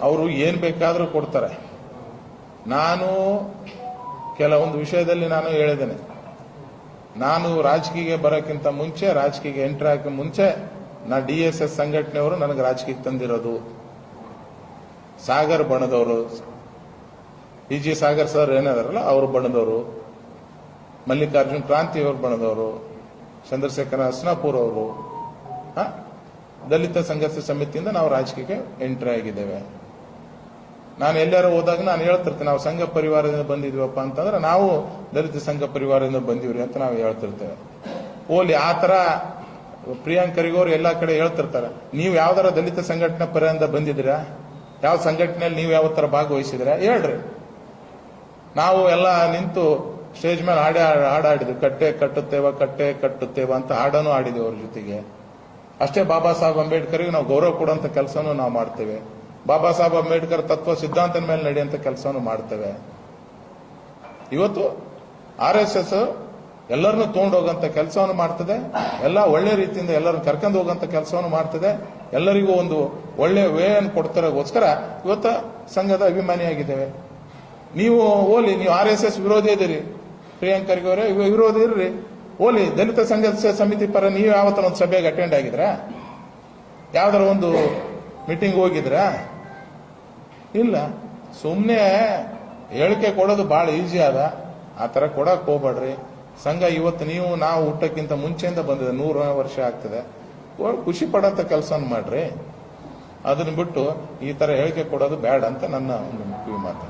ಅವರು ಏನು ಬೇಕಾದರೂ ಕೊಡ್ತಾರೆ. ನಾನು ಕೆಲವೊಂದು ವಿಷಯದಲ್ಲಿ ನಾನು ಹೇಳಿದ್ದೇನೆ. ನಾನು ರಾಜಕೀಯಕ್ಕೆ ಬರೋಕ್ಕಿಂತ ಮುಂಚೆ, ರಾಜಕೀಯಕ್ಕೆ ಎಂಟ್ರಿ ಹಾಕಿ ಮುಂಚೆ ನಾ DSS ಸಂಘಟನೆಯವರು ನನಗೆ ರಾಜಕೀಯಕ್ಕೆ ತಂದಿರೋದು. ಸಾಗರ್ ಬಣದವರು, PG ಸಾಗರ್ ಸರ್ ಏನಾದಾರಲ್ಲ ಅವರು ಬಣದವರು, ಮಲ್ಲಿಕಾರ್ಜುನ್ ಕ್ರಾಂತಿ ಅವರು ಬಣದವರು, ಚಂದ್ರಶೇಖರ ಹಸ್ನಾಪುರ್ ಅವರು, ದಲಿತ ಸಂಘರ್ಷ ಸಮಿತಿಯಿಂದ ನಾವು ರಾಜಕೀಯಕ್ಕೆ ಎಂಟ್ರಿ ಆಗಿದ್ದೇವೆ. ನಾನು ಎಲ್ಲಾರು ಹೋದಾಗ ನಾನು ಹೇಳ್ತಿರ್ತೇನೆ, ನಾವು ಸಂಘ ಪರಿವಾರದಿಂದ ಬಂದಿದ್ವಪ್ಪ ಅಂತಂದ್ರೆ ನಾವು ದಲಿತ ಸಂಘ ಪರಿವಾರದಿಂದ ಬಂದಿವ್ರಿ ಅಂತ ನಾವು ಹೇಳ್ತಿರ್ತೇವೆ. ಓಲಿ ಆ ತರ ಪ್ರಿಯಾಂಕರಿಗೋರು ಎಲ್ಲಾ ಕಡೆ ಹೇಳ್ತಿರ್ತಾರೆ, ನೀವು ಯಾವ್ದಾರ ದಲಿತ ಸಂಘಟನೆ ಪರಿಯಿಂದ ಬಂದಿದ್ದೀರಾ, ಯಾವ ಸಂಘಟನೆಯಲ್ಲಿ ನೀವು ಯಾವ ತರ ಭಾಗವಹಿಸಿದಿರಾ ಹೇಳ್ರಿ. ನಾವು ಎಲ್ಲ ನಿಂತು ಸ್ಟೇಜ್ ಮೇಲೆ ಹಾಡಾಡಿದ್ವಿ, ಕಟ್ಟೆ ಕಟ್ಟುತ್ತೇವ ಅಂತ ಹಾಡನ್ನು ಆಡಿದ್ವಿ ಅವ್ರ ಜೊತೆಗೆ. ಅಷ್ಟೇ ಬಾಬಾ ಸಾಹೇಬ್ ಅಂಬೇಡ್ಕರ್ಗೆ ನಾವು ಗೌರವ ಕೊಡುವಂತ ಕೆಲಸನೂ ನಾವು ಮಾಡ್ತೇವೆ. ಬಾಬಾ ಸಾಹೇಬ್ ಅಂಬೇಡ್ಕರ್ ತತ್ವ ಸಿದ್ಧಾಂತದ ಮೇಲೆ ನಡೆಯುವಂತ ಕೆಲಸವನ್ನು ಮಾಡ್ತೇವೆ. ಇವತ್ತು RSS ಎಲ್ಲರನ್ನೂ ತಗೊಂಡು ಹೋಗುವಂತ ಕೆಲಸವನ್ನು ಮಾಡ್ತದೆ. ಎಲ್ಲ ಒಳ್ಳೆ ರೀತಿಯಿಂದ ಎಲ್ಲರನ್ನು ಕರ್ಕೊಂಡು ಹೋಗುವಂತ ಕೆಲಸವನ್ನು ಮಾಡ್ತದೆ. ಎಲ್ಲರಿಗೂ ಒಂದು ಒಳ್ಳೆ ವೇ ಅನ್ನು ಕೊಡ್ತಾರೋಸ್ಕರ ಇವತ್ತು ಸಂಘದ ಅಭಿಮಾನಿಯಾಗಿದ್ದೇವೆ. ನೀವು ಓಲಿ, ನೀವು RSS ವಿರೋಧಿ ಇದ್ದೀರಿ, ಪ್ರಿಯಾಂಕರ್ಗೆ ಅವರೇ ವಿರೋಧಿ ಇರ್ರಿ, ಓಲಿ ದಲಿತ ಸಂಘರ್ಷ ಸಮಿತಿ ಪರ ನೀವು ಯಾವತ್ತ ಒಂದು ಸಭೆಗೆ ಅಟೆಂಡ್ ಆಗಿದ್ರಾ, ಯಾವ್ದಾರ ಒಂದು ಮೀಟಿಂಗ್ ಹೋಗಿದ್ರಾ? ಇಲ್ಲ. ಸುಮ್ಮನೆ ಹೇಳಿಕೆ ಕೊಡೋದು ಬಹಳ ಈಸಿ ಅದ, ಆ ತರ ಕೊಡಕ್ ಹೋಗ್ಬೇಡ್ರಿ. ಸಂಘ ಇವತ್ತು ನಾವು ಹುಟ್ಟಕ್ಕಿಂತ ಮುಂಚೆಯಿಂದ ಬಂದಿದೆ, 100 ವರ್ಷ ಆಗ್ತದೆ. ಖುಷಿ ಪಡೋಂತ ಕೆಲಸ ಮಾಡ್ರಿ. ಅದನ್ನ ಬಿಟ್ಟು ಈ ತರ ಹೇಳಿಕೆ ಕೊಡೋದು ಬೇಡ ಅಂತ ನನ್ನ ಒಂದು ಮಾತು.